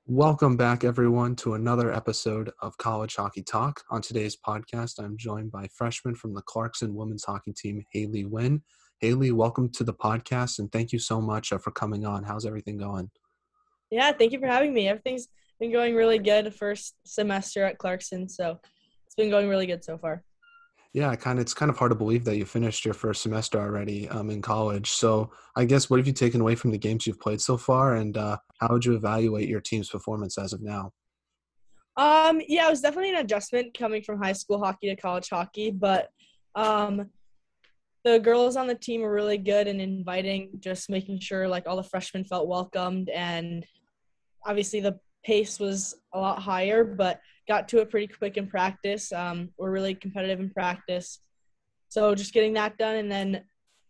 Welcome back, everyone, to another episode of College Hockey Talk. On today's podcast, I'm joined by freshman from the Clarkson women's hockey team, Haley Winn. Haley, welcome to the podcast, and thank you so much for coming on. How's everything going? Yeah, thank you for having me. Everything's been going really good first semester at Clarkson, so it's been going really good so far. Yeah, it's kind of hard to believe that you finished your first semester already in college. So I guess what have you taken away from the games you've played so far, and how would you evaluate your team's performance as of now? Yeah, it was definitely an adjustment coming from high school hockey to college hockey, but the girls on the team were really good and inviting, just making sure like all the freshmen felt welcomed, and obviously the pace was a lot higher, but got to it pretty quick in practice. We're really competitive in practice. So just getting that done. And then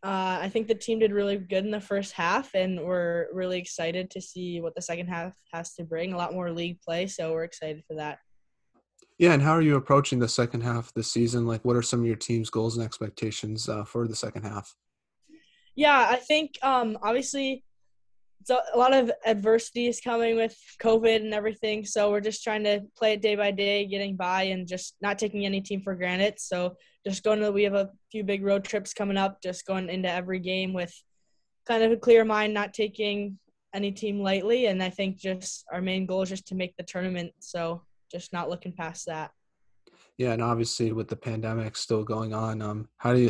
I think the team did really good in the first half, and we're really excited to see what the second half has to bring. A lot more league play, so we're excited for that. Yeah, and how are you approaching the second half of the season? Like, what are some of your team's goals and expectations for the second half? Yeah, I think obviously so a lot of adversity is coming with COVID and everything. So we're just trying to play it day by day, getting by, and just not taking any team for granted. So just we have a few big road trips coming up, just going into every game with kind of a clear mind, not taking any team lightly. And I think just our main goal is just to make the tournament. So just not looking past that. Yeah, and obviously with the pandemic still going on,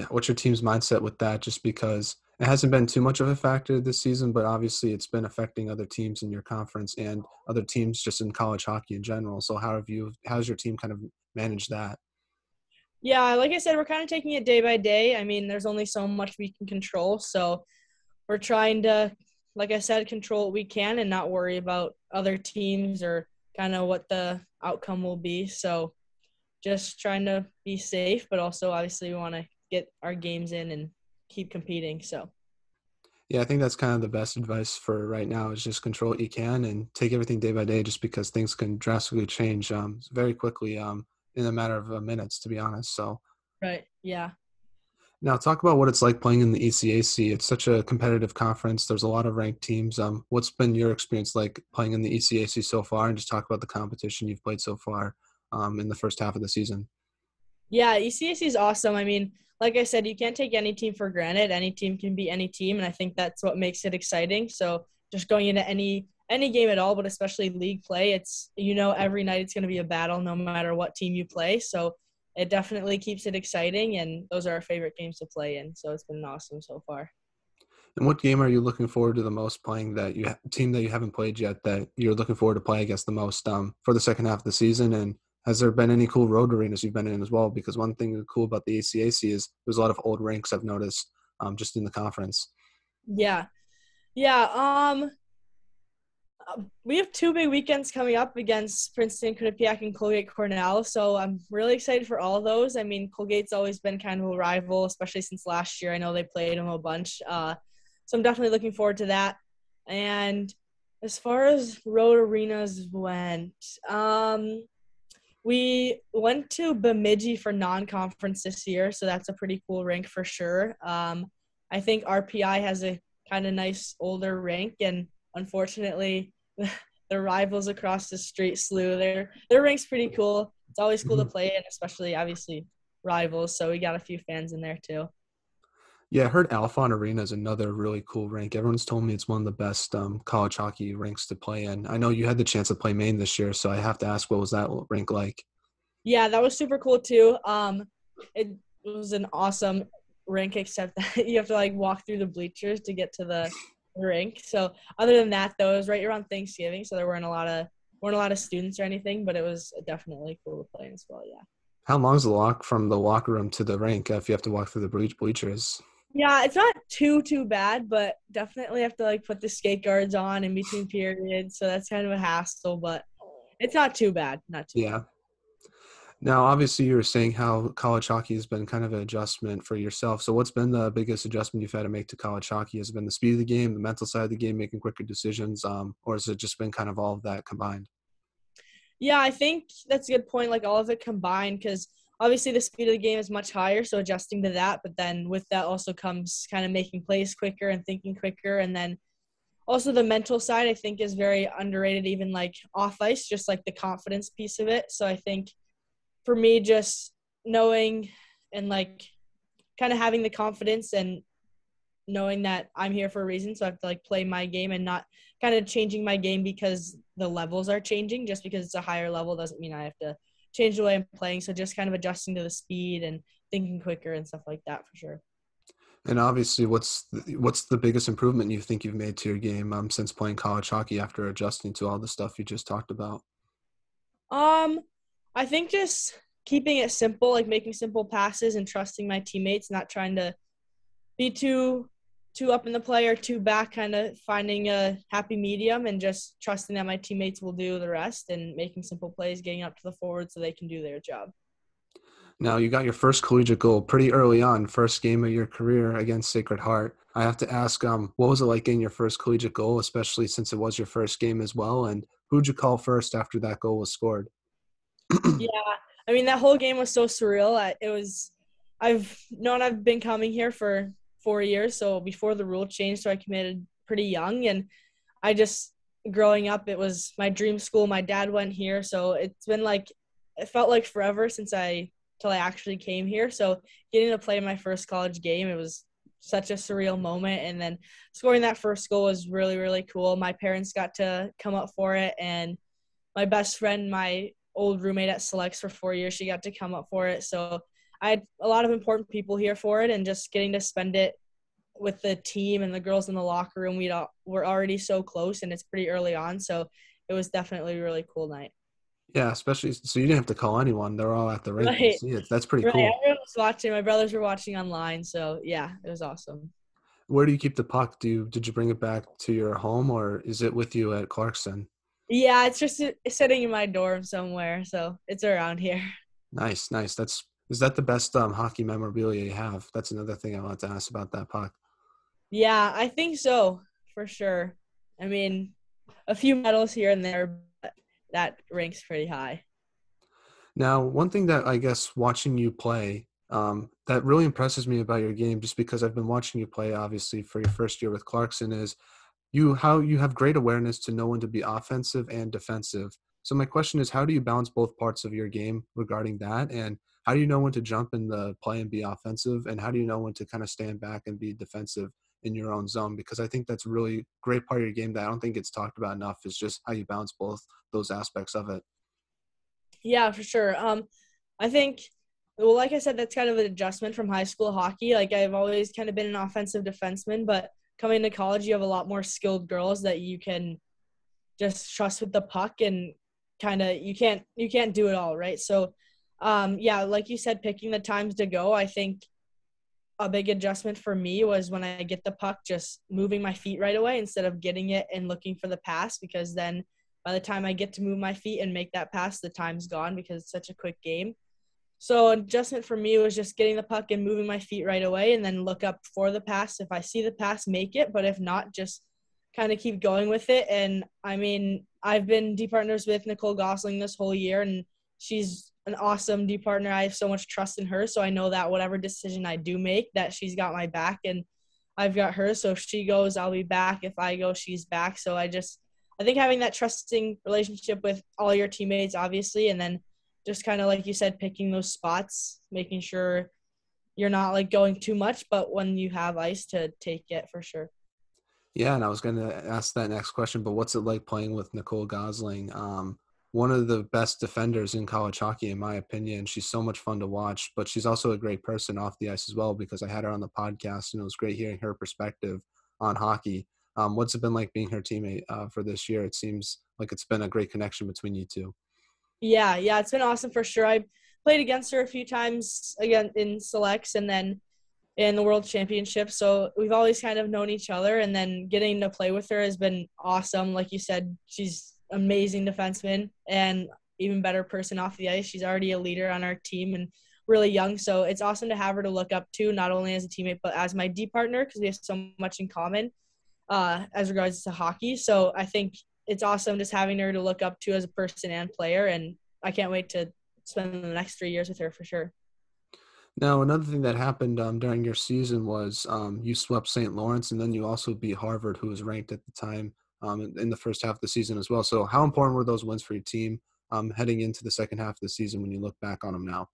what's your team's mindset with that? Just because it hasn't been too much of a factor this season, but obviously it's been affecting other teams in your conference and other teams just in college hockey in general. So how's your team kind of managed that? Yeah, like I said, we're kind of taking it day by day. I mean, there's only so much we can control. So we're trying to, like I said, control what we can and not worry about other teams or kind of what the outcome will be. So just trying to be safe, but also obviously we want to get our games in and keep competing. So Yeah, I think that's kind of the best advice for right now is just control what you can and take everything day by day just because things can drastically change very quickly in a matter of minutes, to be honest. So right, yeah. now, talk about what it's like playing in the ECAC. It's such a competitive conference. There's a lot of ranked teams. What's been your experience like playing in the ECAC so far? And just talk about the competition you've played so far in the first half of the season. Yeah, ECAC is awesome. I mean, like I said, you can't take any team for granted. Any team can be any team, and I think that's what makes it exciting. So just going into any game at all, but especially league play, it's every night it's going to be a battle no matter what team you play. So it definitely keeps it exciting, and those are our favorite games to play in. So it's been awesome so far. And what game are you looking forward to the most playing team that you haven't played yet that you're looking forward to play, I guess, the most for the second half of the season? And has there been any cool road arenas you've been in as well? Because one thing cool about the ACAC is there's a lot of old rinks I've noticed just in the conference. Yeah. Yeah. We have two big weekends coming up against Princeton, Quinnipiac, and Colgate Cornell. So I'm really excited for all of those. I mean, Colgate's always been kind of a rival, especially since last year. I know they played them a bunch. So I'm definitely looking forward to that. And as far as road arenas went, we went to Bemidji for non-conference this year. So that's a pretty cool rink for sure. I think RPI has a kind of nice older rink, and unfortunately, the rivals across the street slew. Their rink's pretty cool. It's always cool to play in, especially obviously rivals. So we got a few fans in there too. Yeah, I heard Alphon Arena is another really cool rink. Everyone's told me it's one of the best college hockey rinks to play in. I know you had the chance to play Maine this year, so I have to ask, what was that rink like? Yeah, that was super cool too. It was an awesome rink, except that you have to like walk through the bleachers to get to the rink. So other than that, though, it was right around Thanksgiving, so there weren't a lot of students or anything, but it was definitely cool to play as well. Yeah. How long is the walk from the locker room to the rink if you have to walk through the bleachers? Yeah, it's not too bad, but definitely have to like put the skate guards on in between periods, so that's kind of a hassle, but it's not too bad. Not too bad. Yeah. Now, obviously, you were saying how college hockey has been kind of an adjustment for yourself. So what's been the biggest adjustment you've had to make to college hockey? Has it been the speed of the game, the mental side of the game, making quicker decisions, or has it just been kind of all of that combined? Yeah, I think that's a good point, like all of it combined, because obviously the speed of the game is much higher, so adjusting to that, but then with that also comes kind of making plays quicker and thinking quicker, and then also the mental side I think is very underrated, even like off ice, just like the confidence piece of it. So I think for me, just knowing and like kind of having the confidence and knowing that I'm here for a reason. So I have to like play my game and not kind of changing my game because the levels are changing. Just because it's a higher level doesn't mean I have to change the way I'm playing. So just kind of adjusting to the speed and thinking quicker and stuff like that for sure. And obviously, what's the biggest improvement you think you've made to your game since playing college hockey after adjusting to all the stuff you just talked about? Um, I think just keeping it simple, like making simple passes and trusting my teammates, not trying to be too up in the play or too back, kind of finding a happy medium and just trusting that my teammates will do the rest and making simple plays, getting up to the forward so they can do their job. Now, you got your first collegiate goal pretty early on, first game of your career against Sacred Heart. I have to ask, what was it like getting your first collegiate goal, especially since it was your first game as well? And who'd you call first after that goal was scored? Yeah, I mean that whole game was so surreal. I've been coming here for 4 years, so before the rule changed, so I committed pretty young, and I just growing up, it was my dream school. My dad went here, so it's been like it felt like forever since I till I actually came here. So getting to play my first college game, it was such a surreal moment, and then scoring that first goal was really really cool. My parents got to come up for it, and my best friend, my old roommate at Selex for 4 years, she got to come up for it. So I had a lot of important people here for it, and just getting to spend it with the team and the girls in the locker room. We're already so close, and it's pretty early on, so it was definitely a really cool night. Yeah, especially so you didn't have to call anyone; they're all at the rink to Right, see it. That's pretty right. cool. Everyone was watching. My brothers were watching online, so yeah, it was awesome. Where do you keep the puck? Did you bring it back to your home, or is it with you at Clarkson? Yeah, it's just sitting in my dorm somewhere, so it's around here. Nice, nice. Is that the best hockey memorabilia you have? That's another thing I wanted to ask about that puck. Yeah, I think so for sure. I mean, a few medals here and there, but that ranks pretty high. Now, one thing that I guess watching you play that really impresses me about your game, just because I've been watching you play, obviously, for your first year with Clarkson, is how you have great awareness to know when to be offensive and defensive. So my question is, how do you balance both parts of your game regarding that? And how do you know when to jump in the play and be offensive? And how do you know when to kind of stand back and be defensive in your own zone? Because I think that's a really great part of your game that I don't think gets talked about enough, is just how you balance both those aspects of it. Yeah, for sure. I think, well, like I said, that's kind of an adjustment from high school hockey. Like I've always kind of been an offensive defenseman, but coming to college, you have a lot more skilled girls that you can just trust with the puck, and kind of you can't do it all, right? So, yeah, like you said, picking the times to go. I think a big adjustment for me was when I get the puck, just moving my feet right away instead of getting it and looking for the pass, because then by the time I get to move my feet and make that pass, the time's gone because it's such a quick game. So adjustment for me was just getting the puck and moving my feet right away, and then look up for the pass. If I see the pass, make it, but if not, just kind of keep going with it. And I mean, I've been D partners with Nicole Gosling this whole year, and she's an awesome D partner. I have so much trust in her, so I know that whatever decision I do make, that she's got my back, and I've got her. So if she goes, I'll be back. If I go, she's back. So I think having that trusting relationship with all your teammates, obviously, and then just kind of like you said, picking those spots, making sure you're not like going too much, but when you have ice to take it for sure. Yeah, and I was going to ask that next question, but what's it like playing with Nicole Gosling? One of the best defenders in college hockey, in my opinion. She's so much fun to watch, but she's also a great person off the ice as well, because I had her on the podcast, and it was great hearing her perspective on hockey. What's it been like being her teammate for this year? It seems like it's been a great connection between you two. Yeah, it's been awesome for sure. I played against her a few times again in selects and then in the World Championship. So we've always kind of known each other, and then getting to play with her has been awesome. Like you said, she's amazing defenseman and even better person off the ice. She's already a leader on our team and really young. So it's awesome to have her to look up to, not only as a teammate, but as my D partner, because we have so much in common as regards to hockey. So I think it's awesome just having her to look up to as a person and player. And I can't wait to spend the next 3 years with her for sure. Now, another thing that happened during your season was you swept St. Lawrence, and then you also beat Harvard, who was ranked at the time in the first half of the season as well. So, how important were those wins for your team heading into the second half of the season when you look back on them now?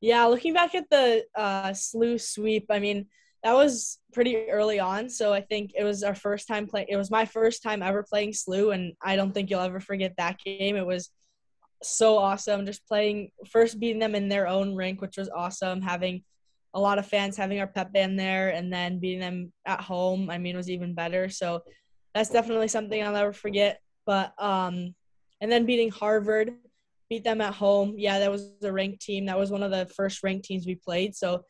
Yeah, looking back at the SLU sweep, I mean, that was pretty early on. So I think it was our first time playing. It was my first time ever playing SLU, and I don't think you'll ever forget that game. It was so awesome just playing, first beating them in their own rink, which was awesome. Having a lot of fans, having our pep band there, and then beating them at home, I mean, was even better. So that's definitely something I'll never forget. But and then beating Harvard, beat them at home. Yeah, that was a ranked team. That was one of the first ranked teams we played. So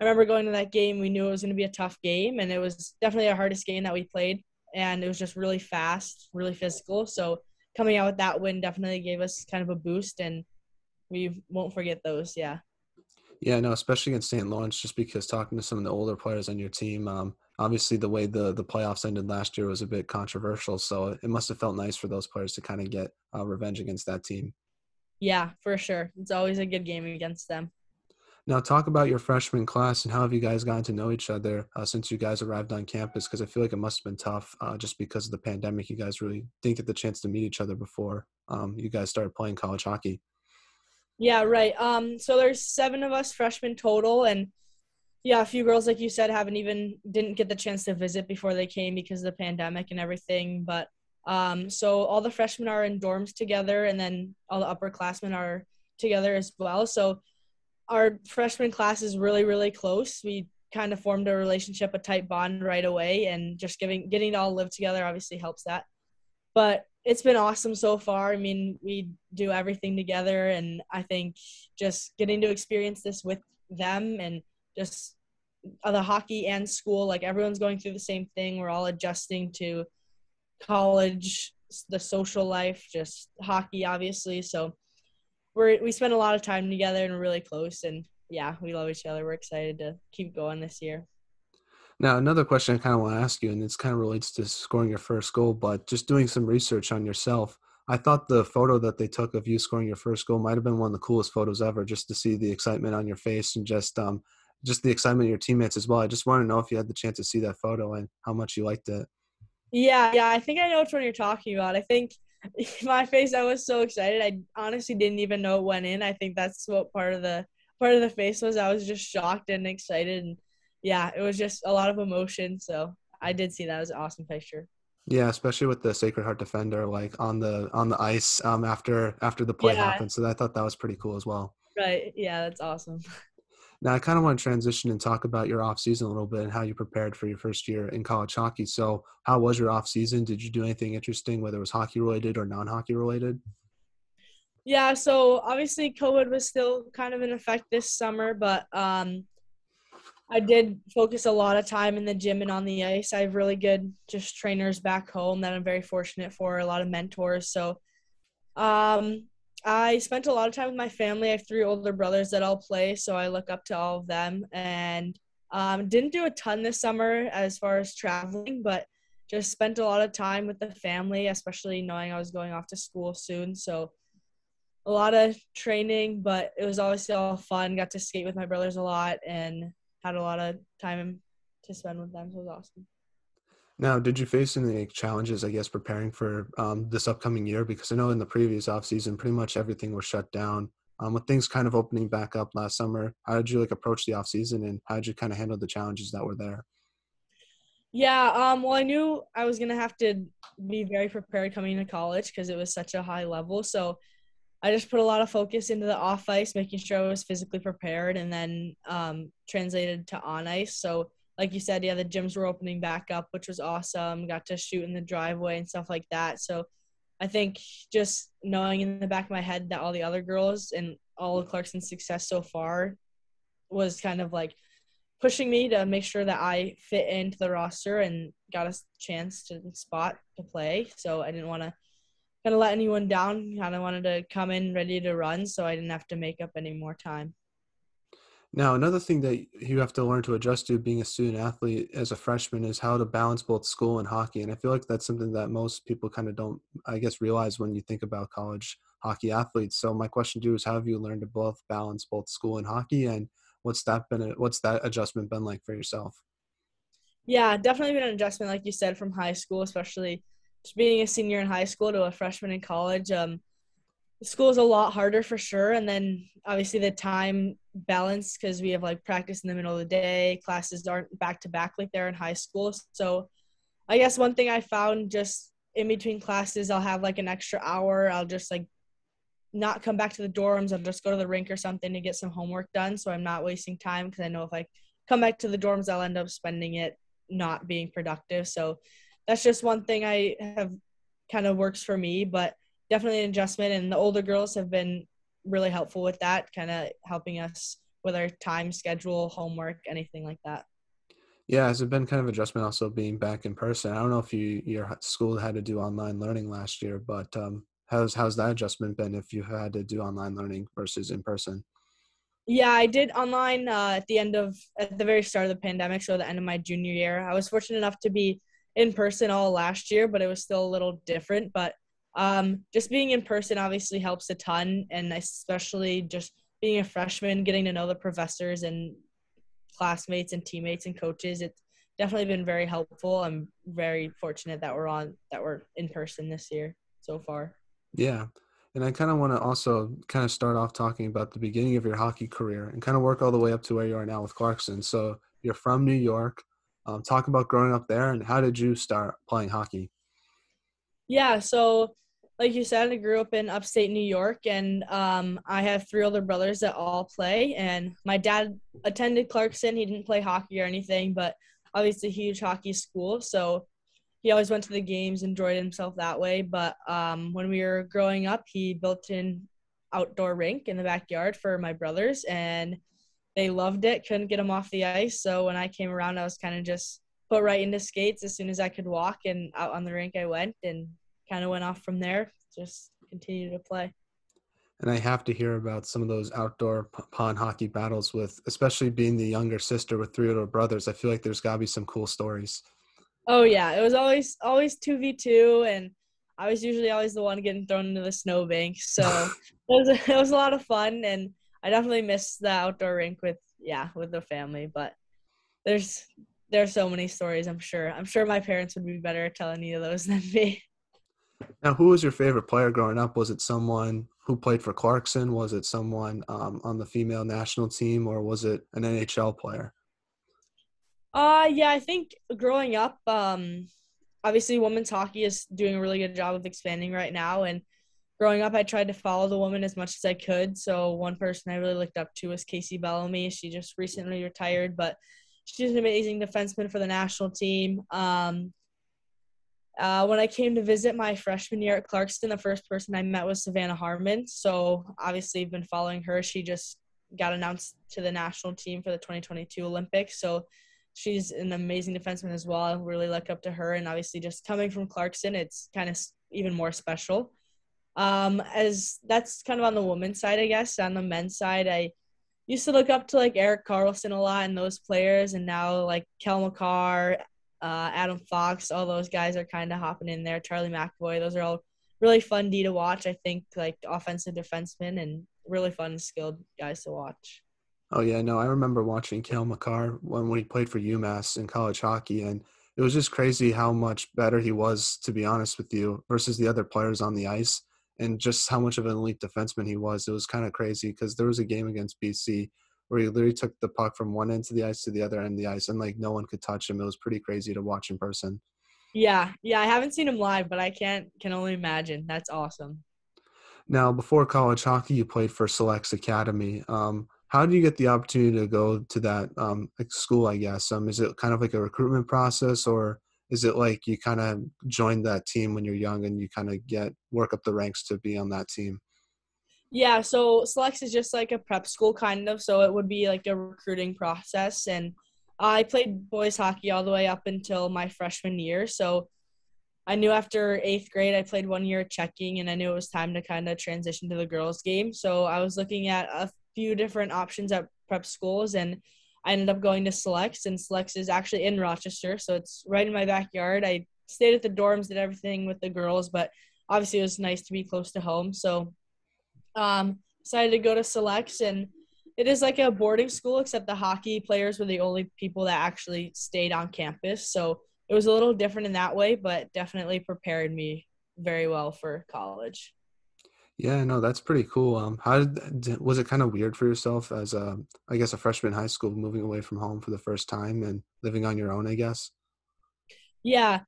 I remember going to that game. We knew it was going to be a tough game, and it was definitely our hardest game that we played. And it was just really fast, really physical. So coming out with that win definitely gave us kind of a boost, and we won't forget those. Yeah. Yeah, no, especially against St. Lawrence, just because talking to some of the older players on your team, obviously the way the playoffs ended last year was a bit controversial. So it must have felt nice for those players to kind of get revenge against that team. Yeah, for sure. It's always a good game against them. Now, talk about your freshman class and how have you guys gotten to know each other since you guys arrived on campus? Because I feel like it must have been tough just because of the pandemic. You guys really didn't get the chance to meet each other before you guys started playing college hockey. Yeah, right. So there's 7 of us freshmen total, and yeah, a few girls, like you said, haven't even didn't get the chance to visit before they came because of the pandemic and everything. But so all the freshmen are in dorms together, and then all the upperclassmen are together as well. So our freshman class is really, really close. We kind of formed a relationship, a tight bond right away, and just getting to all live together obviously helps that. But it's been awesome so far. I mean, we do everything together, and I think just getting to experience this with them and just the hockey and school, like everyone's going through the same thing. We're all adjusting to college, the social life, just hockey, obviously. So we spend a lot of time together and we're really close. And yeah, we love each other. We're excited to keep going this year. Now, another question I kind of want to ask you, and this kind of relates to scoring your first goal, but just doing some research on yourself, I thought the photo that they took of you scoring your first goal might have been one of the coolest photos ever, just to see the excitement on your face and just the excitement of your teammates as well. I just want to know if you had the chance to see that photo and how much you liked it. Yeah, I think I know which one you're talking about. I think my face, I was so excited. I honestly didn't even know it went in. I think that's what part of the face was. I was just shocked and excited, and yeah, it was just a lot of emotion. So I did see that. It was an awesome picture. Yeah, especially with the Sacred Heart defender, like on the ice after the play Yeah, happened. So I thought that was pretty cool as well. right. Yeah, that's awesome. Now, I kind of want to transition and talk about your off season a little bit and how you prepared for your first year in college hockey. So, how was your off season? Did you do anything interesting, whether it was hockey related or non hockey related? Yeah, so obviously COVID was still kind of in effect this summer, but I did focus a lot of time in the gym and on the ice. I have really good just trainers back home that I'm very fortunate for, a lot of mentors. So um, I spent a lot of time with my family. I have 3 older brothers that all play, so I look up to all of them. And didn't do a ton this summer as far as traveling, but just spent a lot of time with the family, especially knowing I was going off to school soon. So a lot of training, but it was obviously all fun. Got to skate with my brothers a lot and had a lot of time to spend with them. So it was awesome. Now, did you face any challenges, I guess, preparing for this upcoming year? Because I know in the previous off season, pretty much everything was shut down. With things kind of opening back up last summer, how did you like approach the off season, and how did you kind of handle the challenges that were there? Yeah, well, I knew I was gonna have to be very prepared coming to college because it was such a high level. So I just put a lot of focus into the off ice, making sure I was physically prepared, and then translated to on ice. So, like you said, yeah, the gyms were opening back up, which was awesome. Got to shoot in the driveway and stuff like that. So, I think just knowing in the back of my head that all the other girls and all of Clarkson's success so far was kind of like pushing me to make sure that I fit into the roster and got a chance to spot to play. So I didn't want to kind of let anyone down. Kind of wanted to come in ready to run, so I didn't have to make up any more time. Now, another thing that you have to learn to adjust to being a student athlete as a freshman is how to balance both school and hockey. And I feel like that's something that most people kind of don't, I guess, realize when you think about college hockey athletes. So my question to you is, how have you learned to both balance both school and hockey? And What's that adjustment been like for yourself? Yeah, definitely been an adjustment, like you said, from high school, especially just being a senior in high school to a freshman in college. School is a lot harder for sure, and then obviously the time balance because we have like practice in the middle of the day. Classes aren't back to back like they're in high school. So I guess one thing I found just in between classes, I'll have like an extra hour. I'll just like not come back to the dorms. I'll just go to the rink or something to get some homework done. So I'm not wasting time because I know if I come back to the dorms, I'll end up spending it not being productive. So that's just one thing I have kind of works for me, but definitely an adjustment. And the older girls have been really helpful with that, kind of helping us with our time schedule, homework, anything like that. Yeah, has it been kind of adjustment also being back in person? I don't know if your school had to do online learning last year, but how's that adjustment been if you had to do online learning versus in person? Yeah, I did online at the very start of the pandemic, so the end of my junior year. I was fortunate enough to be in person all last year, but it was still a little different. But just being in person obviously helps a ton, and especially just being a freshman, getting to know the professors and classmates and teammates and coaches. It's definitely been very helpful. I'm very fortunate that we're in person this year so far. Yeah. And I kind of want to also kind of start off talking about the beginning of your hockey career and kind of work all the way up to where you are now with Clarkson. So you're from New York. Talk about growing up there and how did you start playing hockey? Yeah, so like you said, I grew up in upstate New York, and I have three older brothers that all play. And my dad attended Clarkson. He didn't play hockey or anything, but obviously huge hockey school. So he always went to the games, enjoyed himself that way. But when we were growing up, he built an outdoor rink in the backyard for my brothers, and they loved it. Couldn't get them off the ice. So when I came around, I was kind of just put right into skates as soon as I could walk, and out on the rink I went and kind of went off from there. Just continued to play. And I have to hear about some of those outdoor pond hockey battles with, especially being the younger sister with three little brothers. I feel like there's got to be some cool stories. Oh yeah, it was always 2v2, and I was usually always the one getting thrown into the snowbank. So it was a lot of fun, and I definitely miss the outdoor rink with the family. But there's there's so many stories. I'm sure my parents would be better at telling any of those than me. Now, who was your favorite player growing up? Was it someone who played for Clarkson? Was it someone on the female national team, or was it an NHL player? Yeah, I think growing up, obviously women's hockey is doing a really good job of expanding right now. And growing up, I tried to follow the women as much as I could. So one person I really looked up to was Casey Bellamy. She just recently retired, but she's an amazing defenseman for the national team. When I came to visit my freshman year at Clarkson, the first person I met was Savannah Harmon. So obviously, I've been following her. She just got announced to the national team for the 2022 Olympics. So she's an amazing defenseman as well. I really look up to her. And obviously, just coming from Clarkson, it's kind of even more special. As that's kind of on the women's side, I guess. On the men's side, I used to look up to like Eric Carlson a lot and those players, and now like Kel McCarr, Adam Fox, all those guys are kind of hopping in there. Charlie McAvoy, those are all really fun D to watch. I think like offensive defensemen and really fun and skilled guys to watch. Oh yeah, no, I remember watching Cale Makar when he played for UMass in college hockey, and it was just crazy how much better he was, to be honest with you, versus the other players on the ice, and just how much of an elite defenseman he was. It was kind of crazy because there was a game against BC where he literally took the puck from one end of the ice to the other end of the ice, and like no one could touch him. It was pretty crazy to watch in person. Yeah, I haven't seen him live, but I can only imagine. That's awesome. Now, before college hockey, you played for Selex Academy. How do you get the opportunity to go to that like school, I guess? Is it kind of like a recruitment process, or is it like you kind of joined that team when you're young and you kind of get work up the ranks to be on that team? Yeah, so Selex is just like a prep school kind of, so it would be like a recruiting process. And I played boys hockey all the way up until my freshman year. So I knew after eighth grade, I played 1 year checking, and I knew it was time to kind of transition to the girls' game. So I was looking at a few different options at prep schools, and I ended up going to Selex, and Selex is actually in Rochester, so it's right in my backyard. I stayed at the dorms, did everything with the girls, but obviously it was nice to be close to home. So decided to go to Selex, and It is like a boarding school, except the hockey players were the only people that actually stayed on campus. So it was a little different in that way, but definitely prepared me very well for college. Yeah, no, that's pretty cool. How was it kind of weird for yourself as I guess a freshman in high school, moving away from home for the first time and living on your own, I guess? Yeah.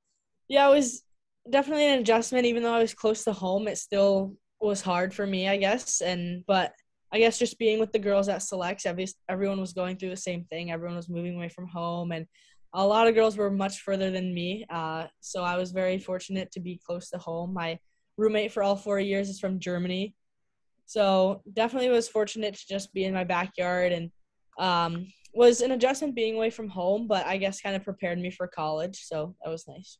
Yeah, it was definitely an adjustment. Even though I was close to home, it still was hard for me, I guess. But I guess just being with the girls at Selex, everyone was going through the same thing. Everyone was moving away from home, and a lot of girls were much further than me. So I was very fortunate to be close to home. My roommate for all 4 years is from Germany, so definitely was fortunate to just be in my backyard, and was an adjustment being away from home, but I guess kind of prepared me for college. So that was nice.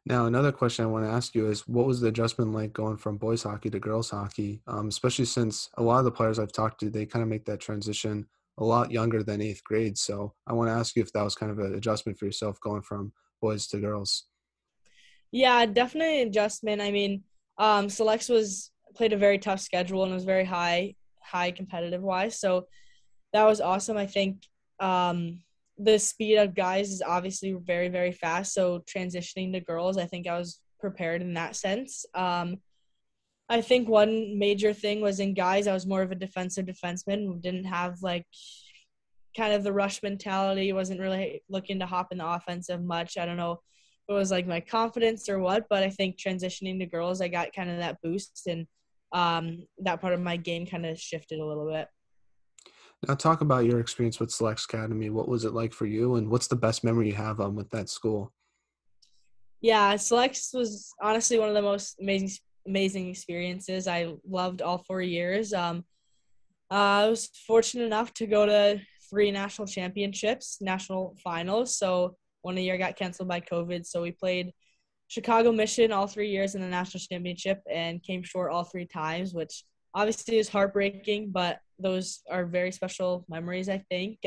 Now, another question I want to ask you is, what was the adjustment like going from boys hockey to girls hockey? Especially since a lot of the players I've talked to, they kind of make that transition a lot younger than eighth grade. So I want to ask you if that was kind of an adjustment for yourself going from boys to girls. Yeah, definitely an adjustment. I mean, Selex was played a very tough schedule and was very high competitive wise. So that was awesome. I think the speed of guys is obviously very, very fast. So transitioning to girls, I think I was prepared in that sense. I think one major thing was in guys, I was more of a defensive defenseman. Didn't have like kind of the rush mentality, wasn't really looking to hop in the offensive much. I don't know if it was like my confidence or what, but I think transitioning to girls, I got kind of that boost, and that part of my game kind of shifted a little bit. Now, talk about your experience with Selex Academy. What was it like for you, and what's the best memory you have with that school? Yeah, Selex was honestly one of the most amazing experiences. I loved all 4 years. I was fortunate enough to go to three national championships, national finals. So one year got canceled by COVID. So we played Chicago Mission all 3 years in the national championship and came short all three times, which obviously is heartbreaking, but those are very special memories, I think.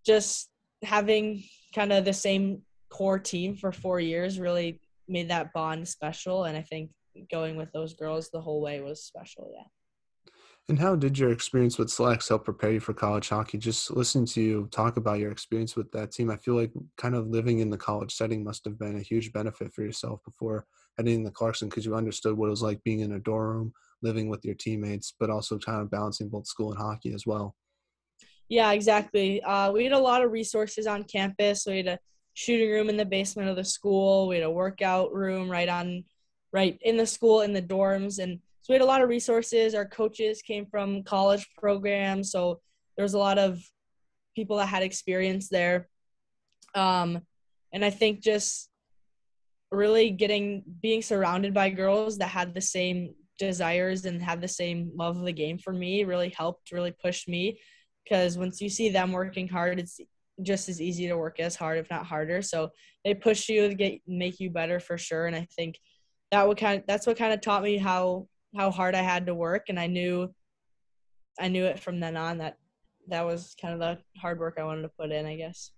Just having kind of the same core team for 4 years really made that bond special. And I think going with those girls the whole way was special. Yeah. And how did your experience with Selex help prepare you for college hockey? Just listening to you talk about your experience with that team, I feel like kind of living in the college setting must have been a huge benefit for yourself before heading to Clarkson because you understood what it was like being in a dorm room, living with your teammates, but also kind of balancing both school and hockey as well. Yeah, exactly. We had a lot of resources on campus. We had a shooting room in the basement of the school. We had a workout room right in the school in the dorms, and so we had a lot of resources. Our coaches came from college programs, so there was a lot of people that had experience there. Um, and I think just really being surrounded by girls that had the same desires and had the same love of the game for me really helped, really pushed me, because once you see them working hard, it's just as easy to work as hard, if not harder. So they push you to make you better for sure. And I think that's what kind of taught me how hard I had to work. And I knew it from then on that was kind of the hard work I wanted to put in, I guess.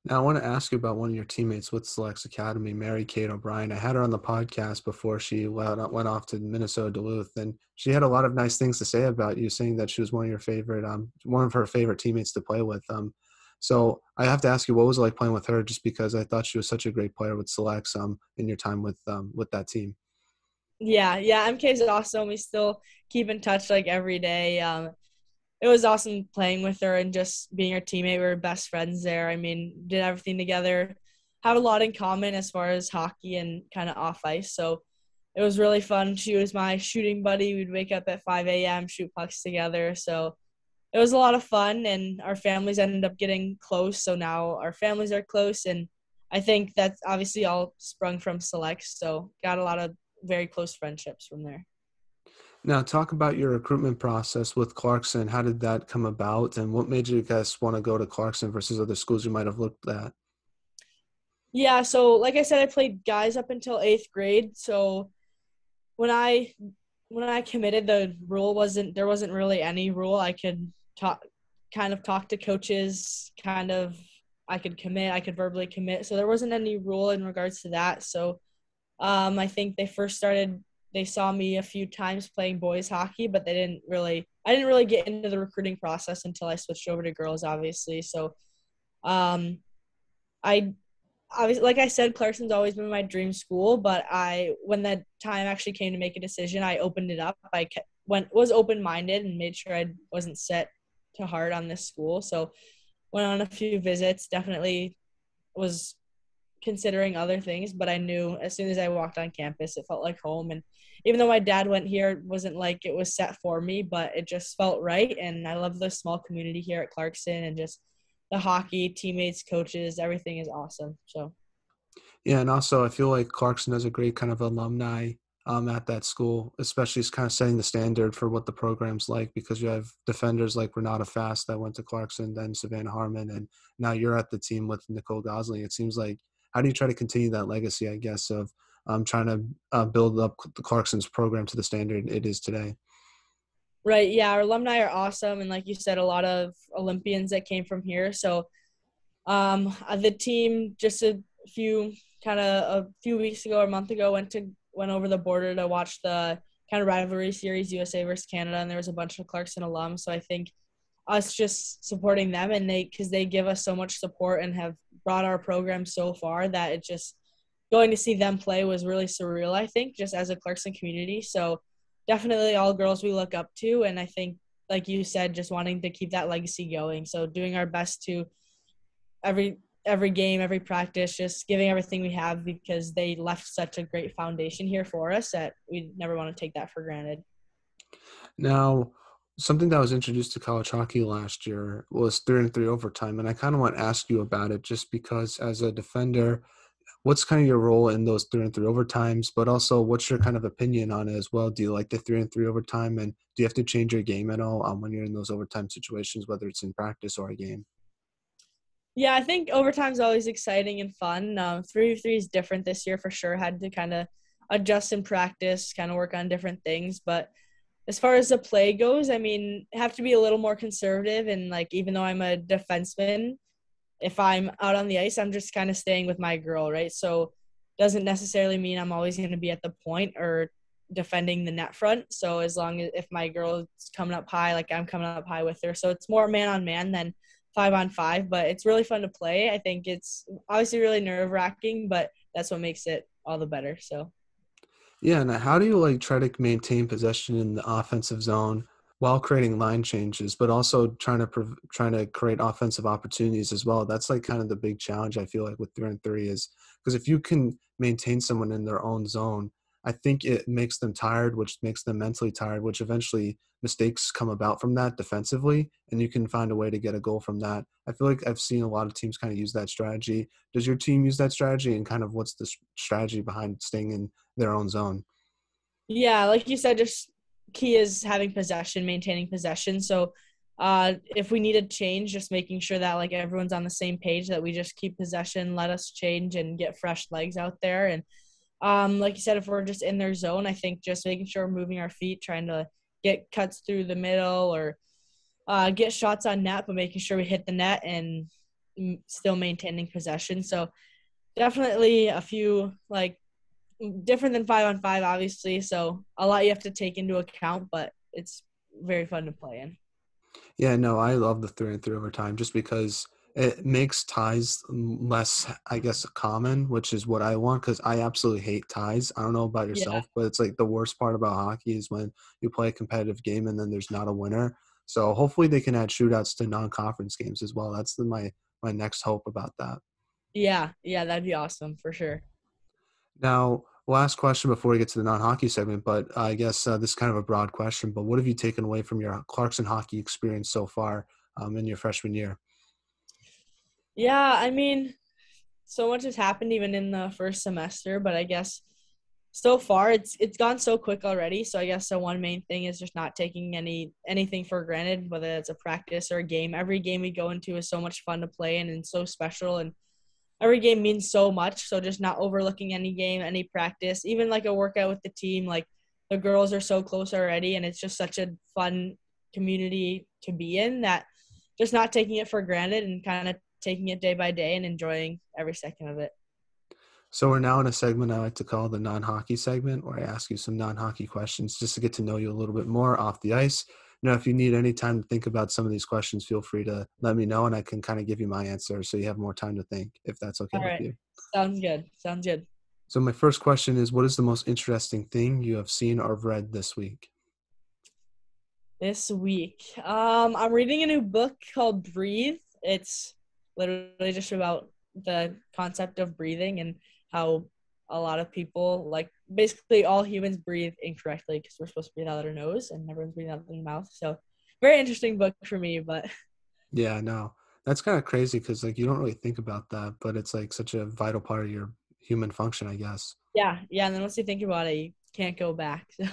Now, I want to ask you about one of your teammates with Selex Academy, Mary Kate O'Brien. I had her on the podcast before she went off to Minnesota Duluth, and she had a lot of nice things to say about you, saying that she was one of her favorite teammates to play with. So I have to ask you, what was it like playing with her? Just because I thought she was such a great player with Selex in your time with that team. Yeah, MK is awesome. We still keep in touch like every day. It was awesome playing with her and just being her teammate. We were best friends there. I mean, did everything together, had a lot in common as far as hockey and kind of off ice. So it was really fun. She was my shooting buddy. We'd wake up at 5 a.m., shoot pucks together. So it was a lot of fun, and our families ended up getting close. So now our families are close, and I think that's obviously all sprung from Selex. So got a lot of very close friendships from there. Now, talk about your recruitment process with Clarkson. How did that come about, and what made you guys want to go to Clarkson versus other schools you might have looked at? Yeah, so like I said, I played guys up until eighth grade. So when I when I committed, there wasn't really any rule. I could talk to coaches, I could commit, I could verbally commit. So there wasn't any rule in regards to that. So I think they saw me a few times playing boys hockey, but they didn't really, I didn't really get into the recruiting process until I switched over to girls, obviously. So I obviously, like I said, Clarkson's always been my dream school, but when the time actually came to make a decision, I opened it up. Was open-minded and made sure I wasn't set to heart on this school. So went on a few visits, definitely was considering other things, but I knew as soon as I walked on campus, it felt like home. And even though my dad went here, it wasn't like it was set for me, but it just felt right. And I love the small community here at Clarkson, and just the hockey, teammates, coaches, everything is awesome. So Yeah, and also I feel like Clarkson has a great kind of alumni at that school, especially kind of setting the standard for what the program's like, because you have defenders like Renata Fast that went to Clarkson, then Savannah Harmon, and now you're at the team with Nicole Gosling. It seems like, how do you try to continue that legacy, I guess, of trying to build up the Clarkson's program to the standard it is today? right, yeah, our alumni are awesome, and like you said, a lot of Olympians that came from here. So the team just a few weeks ago or a month ago went over the border to watch the kind of rivalry series, USA versus Canada, and there was a bunch of Clarkson alums. So I think us just supporting them, and because they give us so much support and have brought our program so far, that it just going to see them play was really surreal, I think, just as a Clarkson community. So definitely all girls we look up to, and I think, like you said, just wanting to keep that legacy going. So doing our best to every game, every practice, just giving everything we have, because they left such a great foundation here for us that we never want to take that for granted. Now, something that was introduced to college hockey last year was 3-on-3 overtime, and I kind of want to ask you about it just because as a defender, what's kind of your role in those 3-on-3 overtimes, but also what's your kind of opinion on it as well? Do you like the 3-on-3 overtime, and do you have to change your game at all when you're in those overtime situations, whether it's in practice or a game? Yeah, I think overtime's always exciting and fun. 3v3 is different this year for sure. Had to kind of adjust in practice, kind of work on different things. But as far as the play goes, I mean, have to be a little more conservative. And like, even though I'm a defenseman, if I'm out on the ice, I'm just kind of staying with my girl, right? So doesn't necessarily mean I'm always going to be at the point or defending the net front. So as long as if my girl's coming up high, like I'm coming up high with her. So it's more man on man than 5-on-5, but it's really fun to play. I think it's obviously really nerve wracking, but that's what makes it all the better. So Yeah, and how do you like try to maintain possession in the offensive zone while creating line changes, but also trying to create offensive opportunities as well? That's like kind of the big challenge I feel like with 3-on-3 is because if you can maintain someone in their own zone, I think it makes them tired, which makes them mentally tired, which eventually mistakes come about from that defensively, and you can find a way to get a goal from that. I feel like I've seen a lot of teams kind of use that strategy. Does your team use that strategy, and kind of what's the strategy behind staying in their own zone? yeah, like you said, just key is having possession, maintaining possession. So if we need a change, just making sure that like everyone's on the same page, that we just keep possession, let us change and get fresh legs out there. And like you said, if we're just in their zone, I think just making sure we're moving our feet, trying to get cuts through the middle or get shots on net, but making sure we hit the net and still maintaining possession. So definitely a few like different than 5-on-5, obviously. So a lot you have to take into account, but it's very fun to play in. Yeah, no, I love the 3-on-3 overtime just because it makes ties less, I guess, common, which is what I want because I absolutely hate ties. I don't know about Yeah. yourself, but it's like the worst part about hockey is when you play a competitive game and then there's not a winner. So hopefully they can add shootouts to non-conference games as well. That's my next hope about that. Yeah. Yeah. That'd be awesome for sure. Now, last question before we get to the non-hockey segment, but I guess this is kind of a broad question, but what have you taken away from your Clarkson hockey experience so far in your freshman year? Yeah. I mean, so much has happened even in the first semester, but I guess so far it's gone so quick already. So I guess the one main thing is just not taking anything for granted, whether it's a practice or a game. Every game we go into is so much fun to play in and so special, and every game means so much. So just not overlooking any game, any practice, even like a workout with the team. Like the girls are so close already, and it's just such a fun community to be in, that just not taking it for granted and kind of taking it day by day and enjoying every second of it. So we're now in a segment I like to call the non-hockey segment, where I ask you some non-hockey questions just to get to know you a little bit more off the ice. Now, if you need any time to think about some of these questions, feel free to let me know, and I can kind of give you my answer so you have more time to think, if that's okay All with right. you. Sounds good. Sounds good. So my first question is, what is the most interesting thing you have seen or read this week? This week, I'm reading a new book called Breathe. It's literally just about the concept of breathing and how a lot of people, like basically all humans, breathe incorrectly because we're supposed to breathe out of our nose and everyone's breathing out of their mouth. So, very interesting book for me. But Yeah, no, that's kind of crazy because like you don't really think about that, but it's like such a vital part of your human function, I guess. yeah, yeah. And then once you think about it, you can't go back. So,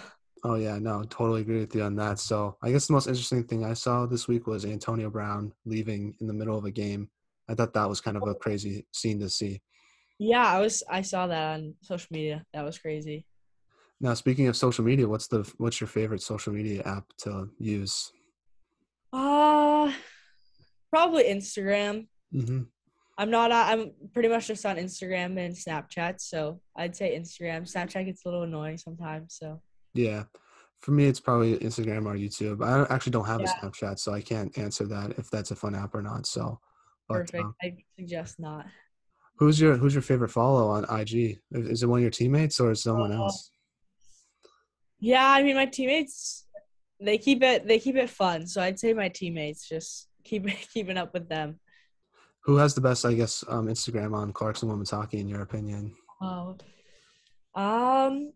Oh yeah, no, totally agree with you on that. So I guess the most interesting thing I saw this week was Antonio Brown leaving in the middle of a game. I thought that was kind of a crazy scene to see. yeah, I saw that on social media. That was crazy. Now, speaking of social media, what's your favorite social media app to use? Uh Probably Instagram. Hmm. I'm pretty much just on Instagram and Snapchat, so I'd say Instagram. Snapchat gets a little annoying sometimes, so Yeah, for me, it's probably Instagram or YouTube. Actually don't have a yeah, Snapchat, so I can't answer that if that's a fun app or not. So, but perfect. I suggest not. who's your favorite follow on IG? Is it one of your teammates or is it someone Uh, else? yeah, I mean my teammates they keep it fun, so I'd say my teammates just keep keeping up with them. Who has the best, I guess, Instagram on Clarkson women's hockey in your opinion? Oh, um,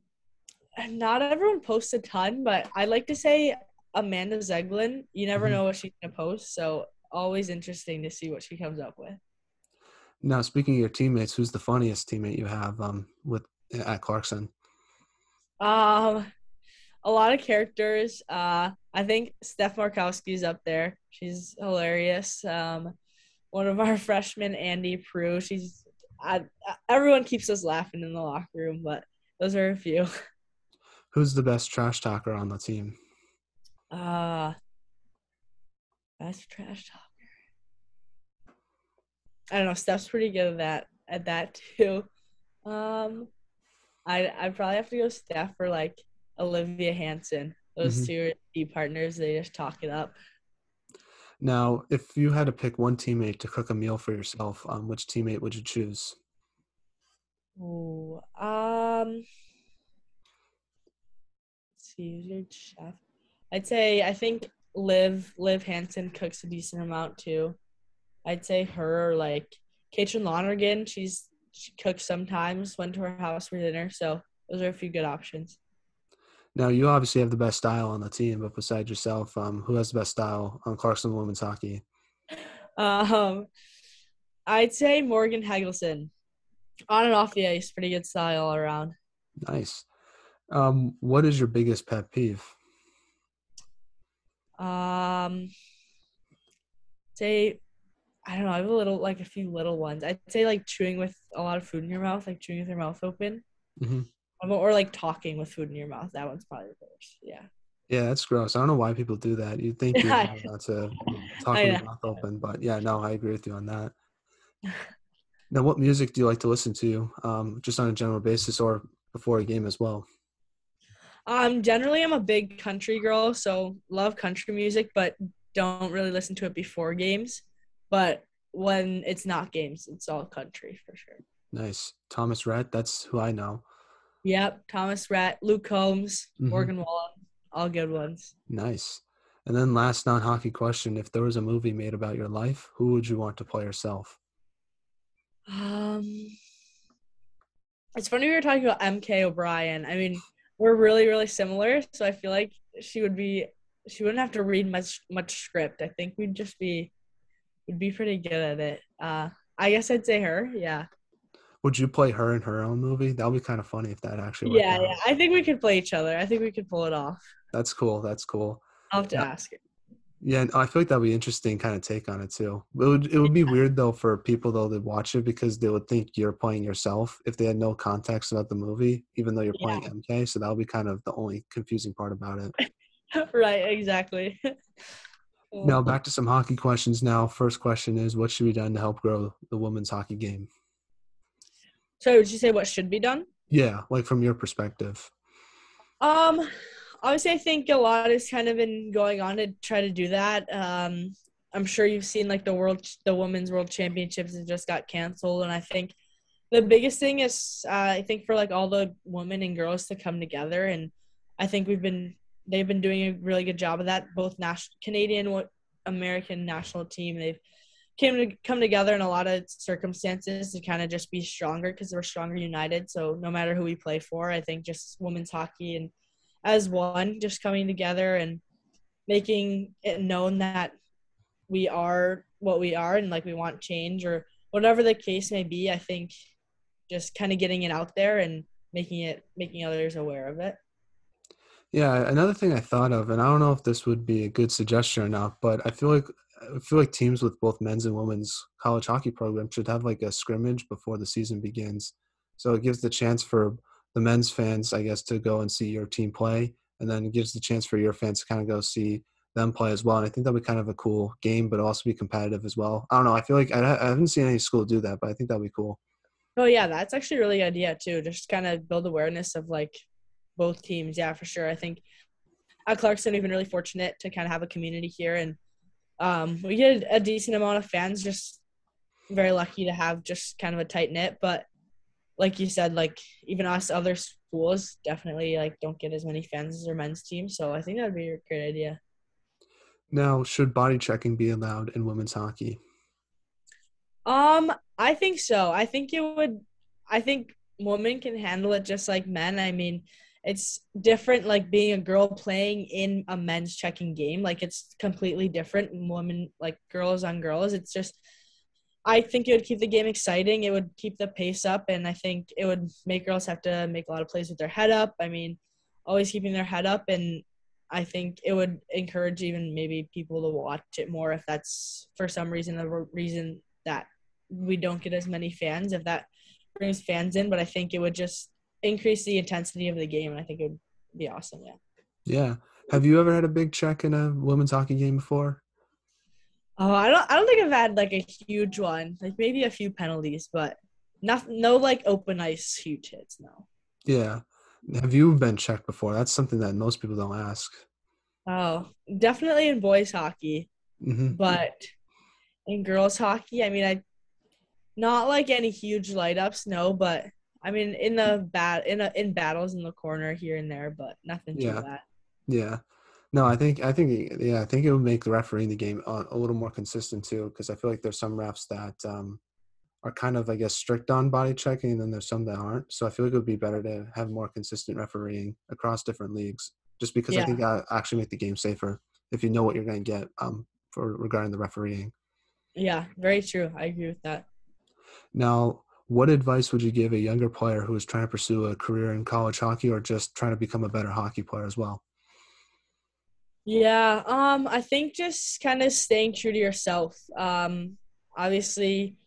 not everyone posts a ton, but I like to say Amanda Zeglin. You never Hmm. know what she's gonna post, so always interesting to see what she comes up with. Now, speaking of your teammates, who's the funniest teammate you have with at Clarkson? Um, a lot of characters. I think Steph Markowski's up there. She's hilarious. One of our freshmen, Andy Prue. Everyone keeps us laughing in the locker room, but those are a few. Who's the best trash talker on the team? Uh, that's trash talk. I don't know. Steph's pretty good at that too. Um, I probably have to go Steph or like Olivia Hanson. Those Hmm. two are key partners. They just talk it up. Now, if you had to pick one teammate to cook a meal for yourself, which teammate would you choose? Ooh, let's see, who's your chef? I think Liv Hansen cooks a decent amount too. I'd say her or like Caitlin Lonergan. She cooks sometimes. Went to her house for dinner, so those are a few good options. Now, you obviously have the best style on the team, but besides yourself, who has the best style on Clarkson women's hockey? Um, I'd say Morgan Hagelson. On and off the ice, pretty good style all around. Nice. What is your biggest pet peeve? Um, say I don't know. I have a few little ones. I'd say like chewing with a lot of food in your mouth, like chewing with your mouth open, Hmm. or like talking with food in your mouth. That one's probably the worst. Yeah. Yeah, that's gross. I don't know why people do that. You'd think you'd I know not to talk with know. your mouth open, but yeah, no, I agree with you on that. Now, what music do you like to listen to, just on a general basis or before a game as well? Generally I'm a big country girl, so love country music, but don't really listen to it before games. But when it's not games, it's all country for sure. Nice. Thomas Rhett, that's who I know. Yep, Thomas Rhett, Luke Combs, Hmm. Morgan Wallen, all good ones. Nice. And then last non-hockey question, if there was a movie made about your life, who would you want to play yourself? Um, it's funny we were talking about MK O'Brien. I mean, we're really, really similar, so I feel like she wouldn't have to read much script. I think we'd be pretty good at it. I guess I'd say her. Yeah. Would you play her in her own movie? That would be kind of funny if that actually worked Yeah, out. yeah. I think we could play each other. I think we could pull it off. That's cool. That's cool. I'll have to Yeah, ask her. yeah. I feel like that'd be interesting kind of take on it too. It would be weird though for people though to watch it because they would think you're playing yourself if they had no context about the movie, even though you're playing Yeah. MK. So that would be kind of the only confusing part about it. Right, exactly. Now back to some hockey questions. Now, first question is, what should be done to help grow the women's hockey game? So would you say what should be done? Yeah, like from your perspective. Um, Obviously, I think a lot has kind of been going on to try to do that. I'm sure you've seen like the women's world championships that just got canceled, and I think the biggest thing is I think for like all the women and girls to come together, and I think they've been doing a really good job of that. Both national Canadian, American national team, they've come together in a lot of circumstances to kind of just be stronger because we're stronger united. So no matter who we play for, I think just women's hockey and as one, just coming together and making it known that we are what we are and like we want change or whatever the case may be. I think just kind of getting it out there and making others aware of it. Yeah, another thing I thought of, and I don't know if this would be a good suggestion or not, but I feel like teams with both men's and women's college hockey programs should have like a scrimmage before the season begins. So it gives the chance for the men's fans, I guess, to go and see your team play, and then it gives the chance for your fans to kind of go see them play as well. And I think that'll be kind of a cool game, but also be competitive as well. I don't know. I feel like I haven't seen any school do that, but I think that'll be cool. Oh yeah, that's actually a really good idea too. Just kind of build awareness of like both teams. Yeah, for sure. I think at Clarkson we've been really fortunate to kind of have a community here, and we get a decent amount of fans. Just very lucky to have just kind of a tight knit. But like you said, like even us other schools definitely like don't get as many fans as their men's team. So I think that'd be a great idea. Now, should body checking be allowed in women's hockey? I think so. I think women can handle it just like men. I mean, it's different like being a girl playing in a men's checking game. Like it's completely different. Women like girls on girls. It's just I think it would keep the game exciting. It would keep the pace up, and I think it would make girls have to make a lot of plays with their head up. I mean, always keeping their head up, and I think it would encourage even maybe people to watch it more if that's for some reason the reason that we don't get as many fans. If that brings fans in, but I think it would just increase the intensity of the game, and I think it would be awesome. Yeah. Yeah. Have you ever had a big check in a women's hockey game before? Oh, I don't think I've had like a huge one. Like maybe a few penalties, but no like open ice huge hits. No. Yeah. Have you been checked before? That's something that most people don't ask. Oh, definitely in boys hockey, Hmm. but in girls hockey, I mean, I not like any huge light ups, no, but I mean in the in battles in the corner here and there, but nothing too Yeah. bad. Yeah. No, I think it would make the refereeing the game a little more consistent too, because I feel like there's some refs that are kind of, I guess, strict on body checking, and then there's some that aren't. So I feel like it would be better to have more consistent refereeing across different leagues, just because I think Yeah, that actually make the game safer if you know what you're going to get for regarding the refereeing. yeah, very true. I agree with that. Now, what advice would you give a younger player who is trying to pursue a career in college hockey or just trying to become a better hockey player as well? Yeah, I think just kind of staying true to yourself. Obviously,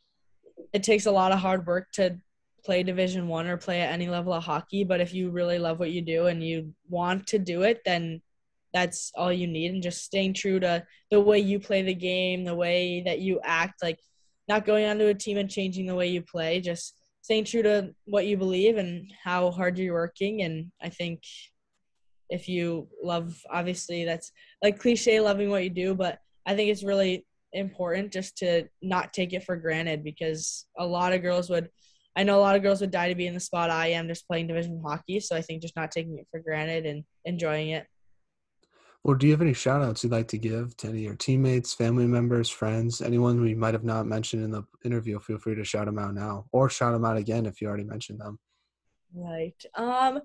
it takes a lot of hard work to play Division 1 or play at any level of hockey, but if you really love what you do and you want to do it, then that's all you need. And just staying true to the way you play the game, the way that you act, like not going onto a team and changing the way you play, just staying true to what you believe and how hard you're working. And I think if you love, obviously that's like cliche loving what you do, but I think it's really important just to not take it for granted because I know a lot of girls would die to be in the spot I am just playing division hockey. So I think just not taking it for granted and enjoying it. Or do you have any shout outs you'd like to give to any of your teammates, family members, friends, anyone we might have not mentioned in the interview? Feel free to shout them out now or shout them out again if you already mentioned them. Right. I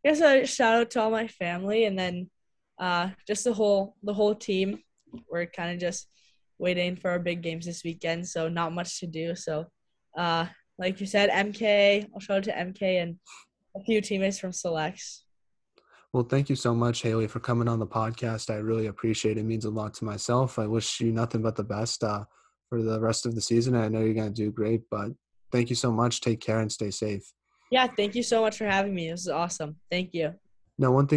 guess a shout out to all my family and then just the whole team. We're kind of just waiting for our big games this weekend, so not much to do. So uh like you said, MK, I'll shout out to MK and a few teammates from Selex. Well, thank you so much, Haley, for coming on the podcast. I really appreciate it. It means a lot to myself. I wish you nothing but the best for the rest of the season. I know you're going to do great, but thank you so much. Take care and stay safe. Yeah, thank you so much for having me. This is awesome. Thank you. Now, one thing